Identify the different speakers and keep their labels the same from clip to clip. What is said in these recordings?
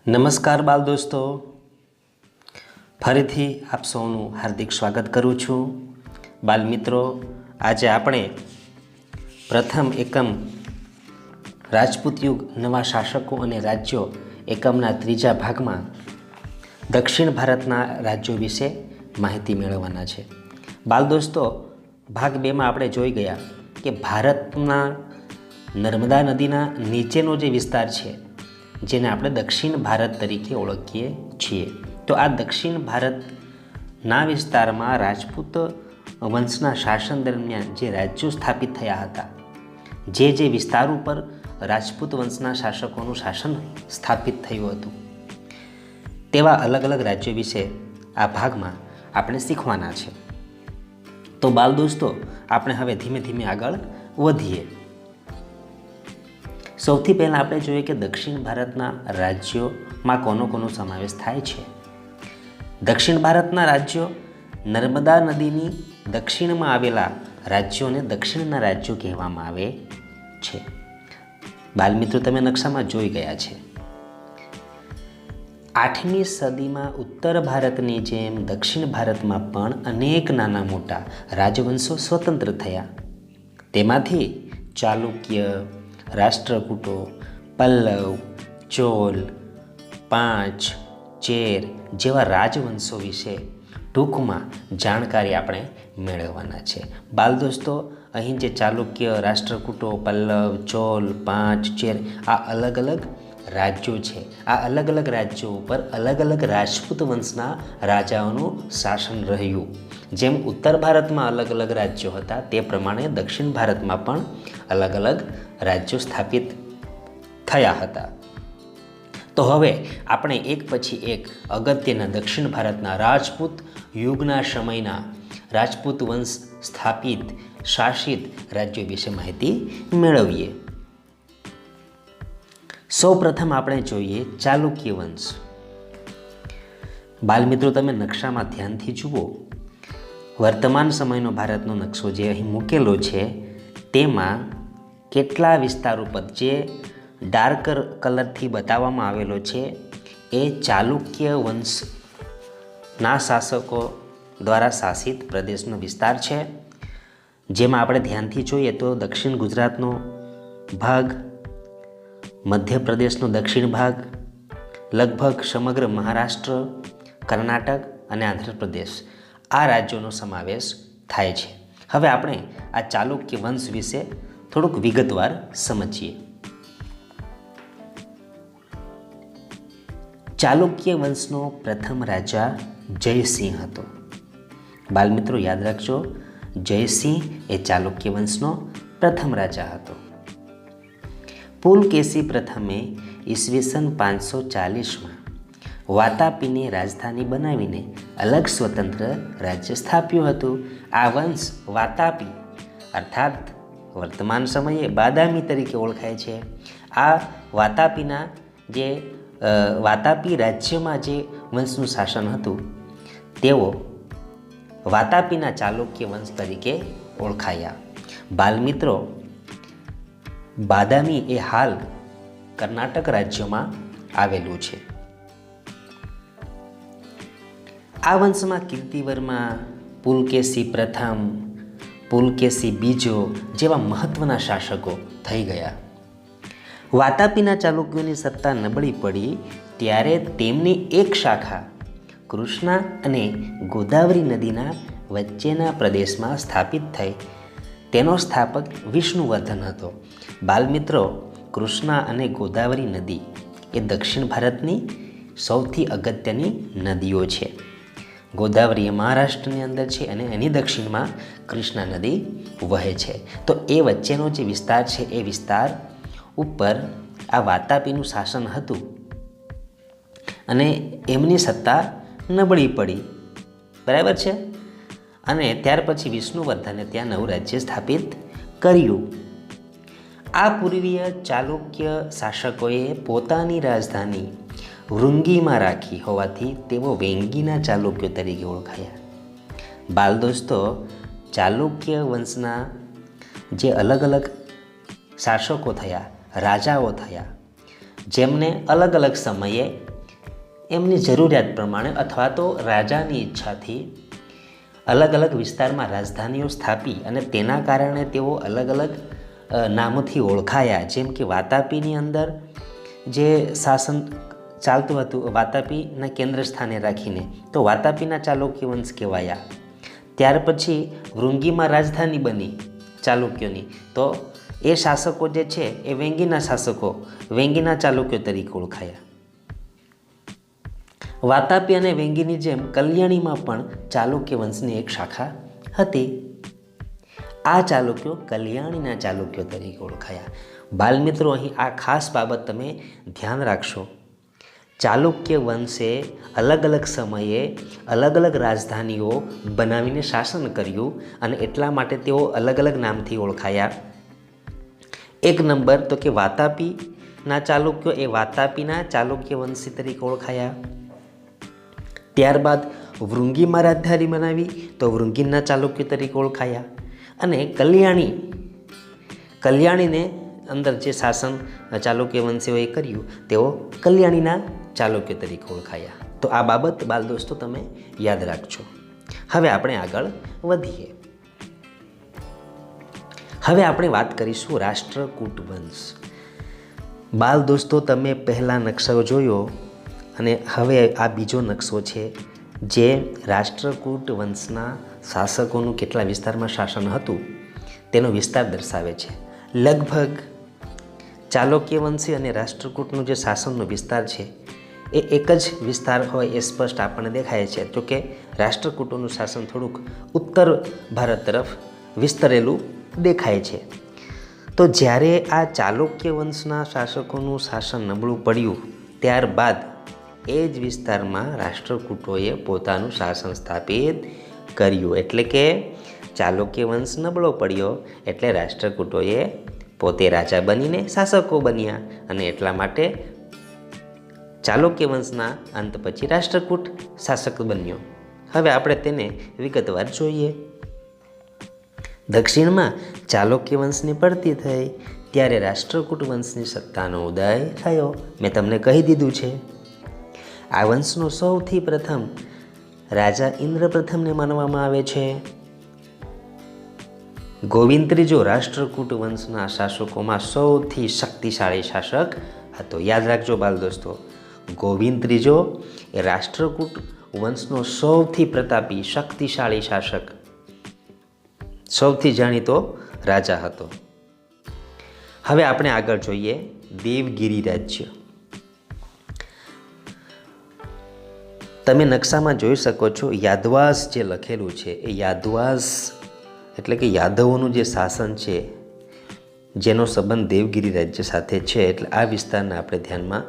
Speaker 1: નમસ્કાર બાલ દોસ્તો, ફરીથી આપ સૌનું હાર્દિક સ્વાગત કરું છું. બાલ મિત્રો, આજે આપણે પ્રથમ એકમ રાજપૂત યુગ નવા શાસકો અને રાજ્યો એકમના ત્રીજા ભાગમાં દક્ષિણ ભારતના રાજ્યો વિશે માહિતી મેળવવાના છે. બાલ દોસ્તો, ભાગ 2માં આપણે જોઈ ગયા કે ભારતના નર્મદા નદીના નીચેનો જે વિસ્તાર છે જેને આપણે દક્ષિણ ભારત તરીકે ઓળખીએ છીએ, તો આ દક્ષિણ ભારતના વિસ્તારમાં રાજપૂત વંશના શાસન દરમિયાન જે રાજ્યો સ્થાપિત થયા હતા, જે વિસ્તાર ઉપર રાજપૂત વંશના શાસકોનું શાસન સ્થાપિત થયું હતું, તેવા અલગ અલગ રાજ્યો વિશે આ ભાગમાં આપણે શીખવાના છે. તો બાલ દોસ્તો, આપણે હવે ધીમે ધીમે આગળ વધીએ. સૌથી પહેલાં આપણે જોઈએ કે દક્ષિણ ભારતના રાજ્યોમાં કોનો સમાવેશ થાય છે. દક્ષિણ ભારતના રાજ્યો નર્મદા નદીની દક્ષિણમાં આવેલા રાજ્યોને દક્ષિણના રાજ્યો કહેવામાં આવે છે. બાલમિત્રો, તમે નકશામાં જોઈ ગયા છે. 8મી સદીમાં ઉત્તર ભારતની જેમ દક્ષિણ ભારતમાં પણ અનેક નાના મોટા રાજવંશો સ્વતંત્ર થયા. તેમાંથી ચાલુક્ય, રાષ્ટ્રકૂટો, પલ્લવ, ચોલ, પાંચ, ચેર જેવા રાજવંશો વિશે ટૂંકમાં જાણકારી આપણે મેળવવાના છે. બાલ દોસ્તો, અહીં જે ચાલુક્ય, રાષ્ટ્રકૂટો, પલ્લવ, ચોલ, પાંચ, ચેર આ અલગ અલગ રાજ્યો છે. આ અલગ અલગ રાજ્યો ઉપર અલગ અલગ રાજપૂત વંશના રાજાઓનું શાસન રહ્યું. જેમ ઉત્તર ભારતમાં અલગ અલગ રાજ્યો હતા, તે પ્રમાણે દક્ષિણ ભારતમાં પણ અલગ અલગ રાજ્યો સ્થાપિત થયા હતા. તો હવે આપણે એક પછી એક અગત્યના દક્ષિણ ભારતના રાજપૂત યુગના સમયના રાજપૂત વંશ સ્થાપિત શાસિત રાજ્યો વિશે માહિતી મેળવીએ. સૌ પ્રથમ આપણે જોઈએ ચાલુક્ય વંશ. બાલમિત્રો, તમે નકશામાં ધ્યાનથી જુઓ. વર્તમાન સમયનો ભારતનો નકશો જે અહીં મૂકેલો છે, તેમાં કેટલા વિસ્તારો પર જે ડાર્ક કલરથી બતાવવામાં આવેલો છે એ ચાલુક્ય વંશના શાસકો દ્વારા શાસિત પ્રદેશનો વિસ્તાર છે. જેમાં આપણે ધ્યાનથી જોઈએ તો દક્ષિણ ગુજરાતનો ભાગ, મધ્યપ્રદેશનો દક્ષિણ ભાગ, લગભગ સમગ્ર મહારાષ્ટ્ર, કર્ણાટક અને આંધ્રપ્રદેશ આ રાજ્યોનો સમાવેશ થાય છે. હવે આપણે આ ચાલુક્ય વંશ વિશે થોડુંક વિગતવાર સમજીએ. ચાલુક્ય વંશનો પ્રથમ રાજા જયસિંહ હતો. બાલમિત્રો, યાદ રાખજો, જયસિંહ એ ચાલુક્ય વંશનો પ્રથમ રાજા હતો. પુલકેશી પ્રથમે ઈસવીસન 540માં વાતાપીને રાજધાની બનાવીને અલગ સ્વતંત્ર રાજ્ય સ્થાપ્યું હતું. આ વંશ વાતાપી અર્થાત વર્તમાન સમયે બાદામી તરીકે ઓળખાય છે. આ વાતાપી રાજ્યમાં જે વંશનું શાસન હતું, તેઓ વાતાપીના ચાલુક્ય વંશ તરીકે ઓળખાયા. બાલમિત્રો, બાદામી એ હાલ કર્ણાટક રાજ્યમાં આવેલું છે. આ વંશમાં કીર્તિવર્મા, પુલકેશી પ્રથમ, પુલકેશી બીજો જેવા મહત્વના શાસકો થઈ ગયા. વાતાપીના ચાલુક્યોની સત્તા નબળી પડી ત્યારે તેમની એક શાખા કૃષ્ણા અને ગોદાવરી નદીના વચ્ચેના પ્રદેશમાં સ્થાપિત થઈ. તેનો સ્થાપક વિષ્ણુવર્ધન હતો. બાલમિત્રો, કૃષ્ણા અને ગોદાવરી નદી એ દક્ષિણ ભારતની સૌથી અગત્યની નદીઓ છે. ગોદાવરી એ મહારાષ્ટ્રની અંદર છે અને એની દક્ષિણમાં કૃષ્ણા નદી વહે છે. તો એ વચ્ચેનો જે વિસ્તાર છે, એ વિસ્તાર ઉપર આ વાતાપીનું શાસન હતું અને એમની સત્તા નબળી પડી. બરાબર છે. અને ત્યાર પછી વિષ્ણુવર્ધને ત્યાં નવું રાજ્ય સ્થાપિત કર્યું. આ પૂર્વીય ચાલુક્ય શાસકોએ પોતાની રાજધાની વૃંગીમાં રાખી હોવાથી તેઓ વેંગીના ચાલુક્યો તરીકે ઓળખાયા. બાલ દોસ્તો, ચાલુક્ય વંશના જે અલગ અલગ શાસકો થયા, રાજાઓ થયા, જેમને અલગ અલગ સમયે એમની જરૂરિયાત પ્રમાણે અથવા તો રાજાની ઈચ્છાથી અલગ અલગ વિસ્તારમાં રાજધાનીઓ સ્થાપી અને તેના કારણે તેઓ અલગ અલગ નામોથી ઓળખાયા. જેમ કે વાતાપીની અંદર જે શાસન ચાલતું હતું વાતાપીના કેન્દ્ર સ્થાને રાખીને, તો વાતાપીના ચાલુક્ય વંશ કહેવાયા. ત્યાર પછી વૃંગીમાં રાજધાની બની ચાલુક્યોની, તો એ શાસકો જે છે એ વેંગીના શાસકો વેંગીના ચાલુક્યો તરીકે ઓળખાયા. વાતાપી અને વેંગીની જેમ કલ્યાણીમાં પણ ચાલુક્ય વંશની એક શાખા હતી. આ ચાલુક્યો કલ્યાણીના ચાલુક્યો તરીકે ઓળખાયા. બાલમિત્રો, અહીં આ ખાસ બાબત તમે ધ્યાન રાખશો. ચાલુક્ય વંશે અલગ અલગ સમયે અલગ અલગ રાજધાનીઓ બનાવીને શાસન કર્યું અને એટલા માટે તેઓ અલગ અલગ નામથી ઓળખાયા. એક નંબર તો કે વાતાપીના ચાલુક્યો એ વાતાપીના ચાલુક્ય વંશી તરીકે ઓળખાયા. ત્યારબાદ વૃંગીમાં રાજધાની બનાવી તો વૃંગીના ચાલુક્ય તરીકે ઓળખાયા. અને કલ્યાણીને અંદર જે શાસન ચાલુક્ય વંશીઓએ કર્યું તેઓ કલ્યાણીના ચાલુક્ય તરીકે ઓળખાયા. તો આ બાબત બાલ દોસ્તો તમે યાદ રાખજો. હવે આપણે આગળ વધીએ. હવે આપણે વાત કરીશું રાષ્ટ્રકૂટ વંશ. બાલ દોસ્તો, તમે પહેલા નકશો જોયો અને હવે આ બીજો નકશો છે જે રાષ્ટ્રકૂટ વંશના શાસકોનું કેટલા વિસ્તારમાં શાસન હતું તેનો વિસ્તાર દર્શાવે છે. લગભગ ચાલુક્ય વંશી અને રાષ્ટ્રકૂટનું જે શાસનનો વિસ્તાર છે એ એક જ વિસ્તાર હોય એ સ્પષ્ટ આપણને દેખાય છે. જો કે રાષ્ટ્રકૂટોનું શાસન થોડુંક ઉત્તર ભારત તરફ વિસ્તરેલું દેખાય છે. તો જ્યારે આ ચાલુક્ય વંશના શાસકોનું શાસન નબળું પડ્યું ત્યારબાદ એ જ વિસ્તારમાં રાષ્ટ્રકૂટોએ પોતાનું શાસન સ્થાપિત કર્યું. એટલે કે ચાલુક્ય વંશ નબળો પડ્યો એટલે રાષ્ટ્રકૂટોએ પોતે રાજા બનીને શાસકો બન્યા અને એટલા માટે ચાલુક્ય વંશના અંત પછી રાષ્ટ્રકૂટ શાસક બન્યો. હવે આપણે તેને વિગતવાર જોઈએ. દક્ષિણમાં ચાલુક્ય વંશની પડતી થઈ ત્યારે રાષ્ટ્રકૂટ વંશની સત્તાનો ઉદય થયો. મેં તમને કહી દીધું છે. આ વંશનો સૌથી પ્રથમ રાજા ઇન્દ્ર પ્રથમને માનવામાં આવે છે. ગોવિંદ ત્રીજો રાષ્ટ્રકૂટ વંશના શાસકોમાં સૌથી શક્તિશાળી શાસક હતો. યાદ રાખજો બાલ દોસ્તો, ગોવિંદ ત્રીજો એ રાષ્ટ્રકૂટ વંશનો સૌથી પ્રતાપી શક્તિશાળી શાસક, સૌથી જાણીતો રાજા હતો. હવે આપણે આગળ જોઈએ દેવગિરી રાજ્ય. તમે નકશામાં જોઈ શકો છો યાદવાસ જે લખેલું છે એ યાદવાસ એટલે કે યાદવોનું જે શાસન છે જેનો સંબંધ દેવગિરી રાજ્ય સાથે છે. એટલે આ વિસ્તારને આપણે ધ્યાનમાં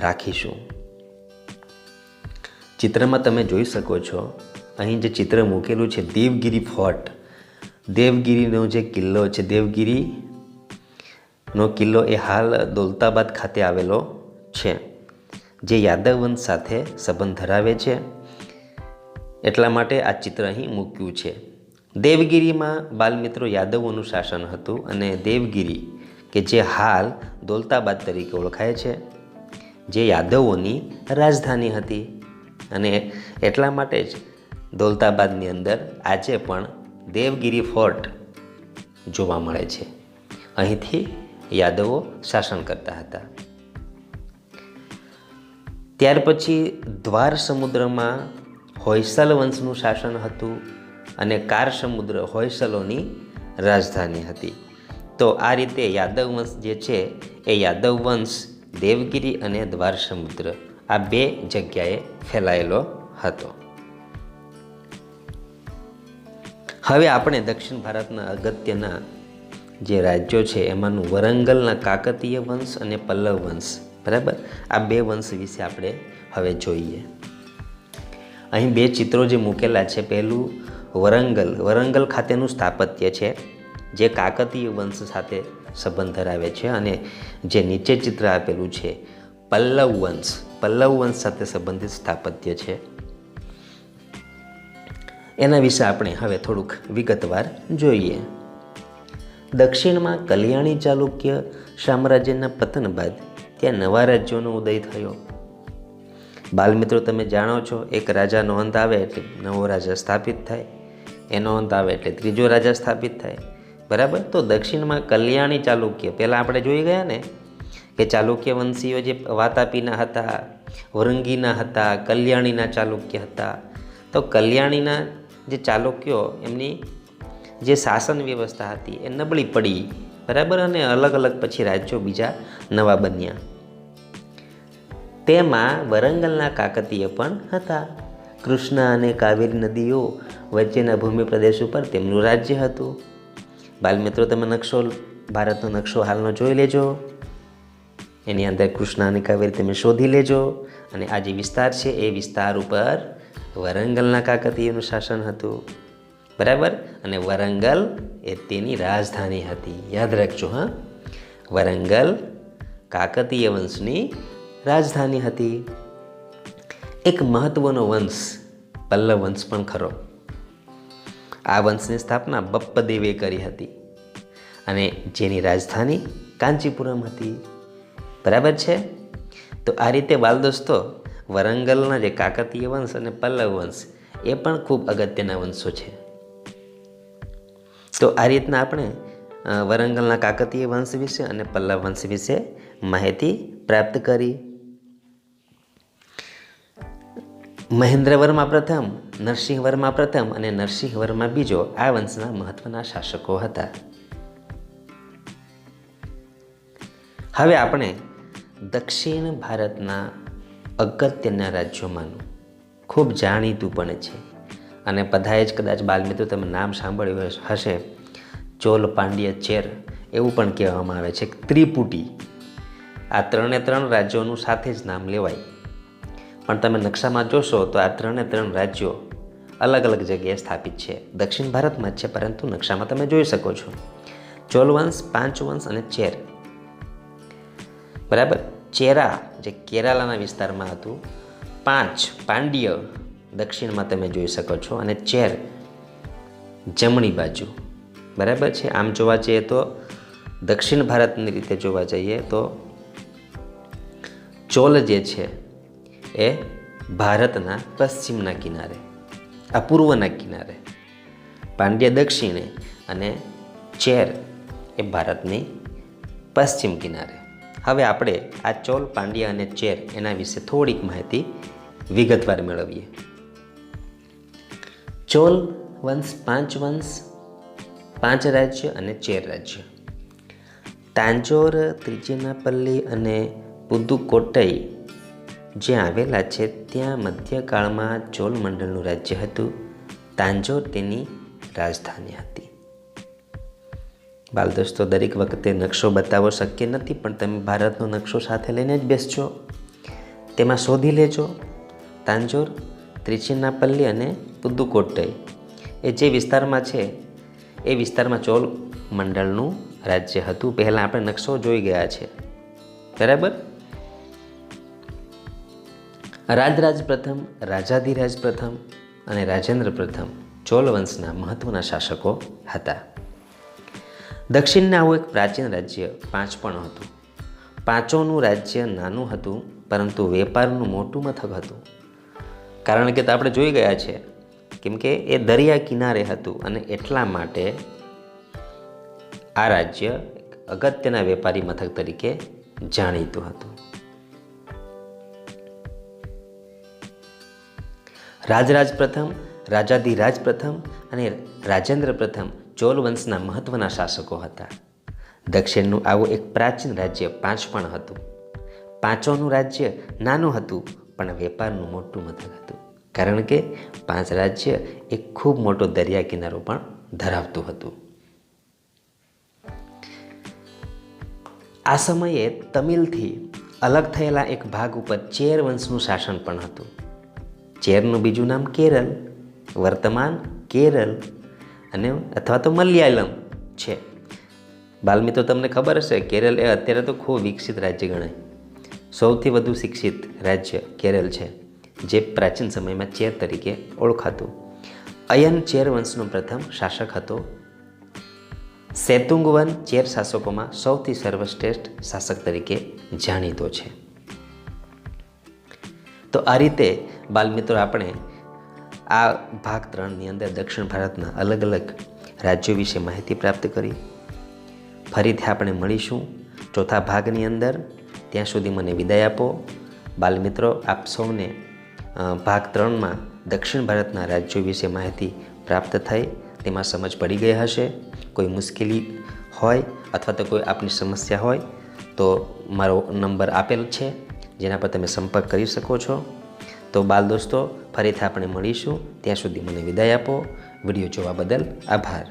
Speaker 1: રાખીશું. ચિત્રમાં તમે જોઈ શકો છો અહીં જે ચિત્ર મૂકેલું છે દેવગિરી ફોર્ટ. દેવગિરીનો જે કિલ્લો છે, દેવગિરીનો કિલ્લો એ હાલ દૌલતાબાદ ખાતે આવેલો છે, જે યાદવ વંશ સાથે સંબંધ ધરાવે છે. એટલા માટે આ ચિત્ર અહીં મૂક્યું છે. દેવગિરીમાં બાલમિત્રો યાદવોનું શાસન હતું અને દેવગિરી કે જે હાલ દૌલતાબાદ તરીકે ઓળખાય છે, જે યાદવોની રાજધાની હતી. અને એટલા માટે જ દૌલતાબાદની અંદર આજે પણ દેવગિરી ફોર્ટ જોવા મળે છે. અહીંથી યાદવો શાસન કરતા હતા. ત્યાર પછી દ્વાર સમુદ્રમાં હોયસલ વંશનું શાસન હતું અને કાર સમુદ્ર હોયસલોની રાજધાની હતી. તો આ રીતે યાદવ વંશ જે છે એ યાદવ વંશ દેવગિરી અને દ્વાર સમુદ્ર આ બે જગ્યાએ ફેલાયેલો હતો. હવે આપણે દક્ષિણ ભારતના અગત્યના જે રાજ્યો છે એમાંનું વરંગલના કાકતીય વંશ અને પલ્લવ વંશ, બરાબર, આ બે વંશ વિશે આપણે હવે જોઈએ. અહીં બે ચિત્રો જે મૂકેલા છે, પહેલું વરંગલ ખાતેનું સ્થાપત્ય છે જે કાકતીય વંશ સાથે સંબંધ ધરાવે છે, અને જે નીચે ચિત્ર આપેલું છે પલ્લવ વંશ સાથે સંબંધિત સ્થાપત્ય છે. એના વિશે આપણે હવે થોડુંક વિગતવાર જોઈએ. દક્ષિણમાં કલ્યાણી ચાલુક્ય સામ્રાજ્યના પતન બાદ ત્યાં નવા રાજ્યોનો ઉદય થયો. બાલમિત્રો, તમે જાણો છો એક રાજાનો અંત આવે એટલે નવો રાજા સ્થાપિત થાય, એનો અંત આવે એટલે ત્રીજો રાજા સ્થાપિત થાય, બરાબર. તો દક્ષિણમાં કલ્યાણી ચાલુક્ય પહેલાં આપણે જોઈ ગયા ને કે ચાલુક્ય વંશીઓ જે વાતાપીના હતા, વરંગીના હતા, કલ્યાણીના ચાલુક્ય હતા. તો કલ્યાણીના જે ચાલુક્યો એમની જે શાસન વ્યવસ્થા હતી એ નબળી પડી, બરાબર, અને અલગ અલગ પછી રાજ્યો બીજા નવા બન્યા. તેમાં વરંગલના કાકતીય પણ હતા. કૃષ્ણા અને કાવેરી નદીઓ વચ્ચેના ભૂમિ પ્રદેશ ઉપર તેમનું રાજ્ય હતું. બાલમિત્રો, તમે નકશો, ભારતનો નકશો હાલનો જોઈ લેજો, એની અંદર કૃષ્ણા અને કાવેરી તમે શોધી લેજો, અને આ જે વિસ્તાર છે એ વિસ્તાર ઉપર વરંગલના કાકતીયનું શાસન હતું, બરાબર. અને વરંગલ એ તેની રાજધાની હતી, યાદ રાખજો. હા, વરંગલ કાકતીય વંશની રાજધાની હતી. એક મહત્વનો વંશ પલ્લવ વંશ પણ ખરો. આ વંશની સ્થાપના બપ્પદેવે કરી હતી અને જેની રાજધાની કાંચીપુરમ હતી, બરાબર છે. તો આ રીતે બાલ દોસ્તો, વરંગલના જે કાકતીય વંશ અને પલ્લવ વંશ એ પણ ખૂબ અગત્યના વંશો છે. તો આ રીતના આપણે વરંગલના કાકતીય વંશ વિશે અને પલ્લવ વંશ વિશે માહિતી પ્રાપ્ત કરી. મહેન્દ્રવર્મા પ્રથમ, નરસિંહવર્મા પ્રથમ અને નરસિંહવર્મા બીજો આ વંશના મહત્વના શાસકો હતા. હવે આપણે દક્ષિણ ભારતના અગત્યના રાજ્યોમાંનું ખૂબ જાણીતું પણ છે અને બધાએ જ કદાચ બાલમિત્રો તમે નામ સાંભળ્યું હશે, ચોલ, પાંડ્ય, ચેર, એવું પણ કહેવામાં આવે છે. ત્રિપુટી, આ ત્રણે ત્રણ રાજ્યોનું સાથે જ નામ લેવાય, પણ તમે નકશામાં જોશો તો આ ત્રણે ત્રણ રાજ્યો અલગ અલગ જગ્યાએ સ્થાપિત છે. દક્ષિણ ભારતમાં જ છે, પરંતુ નકશામાં તમે જોઈ શકો છો. ચોલ વંશ, પાંચ વંશ અને ચેર, બરાબર. ચેરા જે કેરાલાના વિસ્તારમાં હતું, પાંચ પાંડ્ય દક્ષિણમાં તમે જોઈ શકો છો, અને ચેર જમણી બાજુ, બરાબર છે. આમ જોવા જઈએ તો દક્ષિણ ભારતની રીતે જોવા જઈએ તો ચોલ જે છે એ ભારતના પશ્ચિમના કિનારે, આ પૂર્વના કિનારે, પાંડ્ય દક્ષિણે અને ચેર એ ભારતની પશ્ચિમ કિનારે. હવે આપણે આ ચોલ, પાંડ્ય અને ચેર એના વિશે થોડીક માહિતી વિગતવાર મેળવીએ. ચોલ વંશ પાંચ રાજ્ય અને ચેર રાજ્ય. તાંજોર, ત્રિચિનાપલ્લી અને પુદુકોટ્ટઈ જ્યાં આવેલા છે ત્યાં મધ્યકાળમાં ચોલ મંડળનું રાજ્ય હતું. તાંજોર તેની રાજધાની હતી. બાલ દોસ્તો, દરેક વખતે નકશો બતાવવો શક્ય નથી, પણ તમે ભારતનો નકશો સાથે લઈને જ બેસજો, તેમાં શોધી લેજો. તાંજોર, ત્રિચિનાપલ્લી અને પુદુકોટ્ટઈ એ જે વિસ્તારમાં છે એ વિસ્તારમાં ચોલ મંડળનું રાજ્ય હતું. પહેલાં આપણે નકશો જોઈ ગયા છે, બરાબર. રાજરાજ પ્રથમ, રાજાધિરાજ પ્રથમ અને રાજેન્દ્ર પ્રથમ ચોલ વંશના મહત્વના શાસકો હતા. દક્ષિણના આવું એક પ્રાચીન રાજ્ય પાંચ પણ હતું. પાંચોનું રાજ્ય નાનું હતું, પરંતુ વેપારનું મોટું મથક હતું. કારણ કે આપણે જોઈ ગયા છે, કેમ કે એ દરિયા કિનારે હતું અને એટલા માટે આ રાજ્ય અગત્યના વેપારી મથક તરીકે જાણીતું હતું. રાજરાજ પ્રથમ, રાજાધિરાજ પ્રથમ અને રાજેન્દ્ર પ્રથમ ચોલ વંશના મહત્વના શાસકો હતા. દક્ષિણનું આવું એક પ્રાચીન રાજ્ય પાંચ પણ હતું. પાંચોનું રાજ્ય નાનું હતું, પણ વેપારનું મોટું મથક હતું, કારણ કે પાંચ રાજ્ય એક ખૂબ મોટો દરિયા કિનારો પણ ધરાવતું હતું. આ સમયે તમિલથી અલગ થયેલા એક ભાગ ઉપર ચેર વંશનું શાસન પણ હતું. ચેરનું બીજું નામ કેરળ, વર્તમાન કેરળ અને અથવા તો મલયાલમ છે. બાલમિત્રો, તમને ખબર હશે, કેરળ એ અત્યારે તો ખૂબ વિકસિત રાજ્ય ગણાય. સૌથી વધુ શિક્ષિત રાજ્ય કેરળ છે, જે પ્રાચીન સમયમાં ચેર તરીકે ઓળખાતું. અયન ચેર વંશનો પ્રથમ શાસક હતો. સેતુંગવન ચેર શાસકોમાં સૌથી સર્વશ્રેષ્ઠ શાસક તરીકે જાણીતો છે. તો આ રીતે બાલમિત્રો આપણે આ ભાગ 3ની અંદર દક્ષિણ ભારતના અલગ અલગ રાજ્યો વિશે માહિતી પ્રાપ્ત કરી. ફરીથી આપણે મળીશું ચોથા ભાગની અંદર. ત્યાં સુધી મને વિદાય આપો. બાલમિત્રો, આપ સૌને ભાગ 3માં દક્ષિણ ભારતના રાજ્યો વિશે માહિતી પ્રાપ્ત થઈ, તેમાં સમજ પડી ગઈ હશે. કોઈ મુશ્કેલી હોય અથવા તો કોઈ આપની સમસ્યા હોય તો મારો નંબર આપેલ છે, જેના પર તમે સંપર્ક કરી શકો છો. તો બાલ દોસ્તો, ફરીથી આપણે મળીશું. ત્યાં સુધી મને વિદાય આપો. વિડીયો જોવા બદલ આભાર.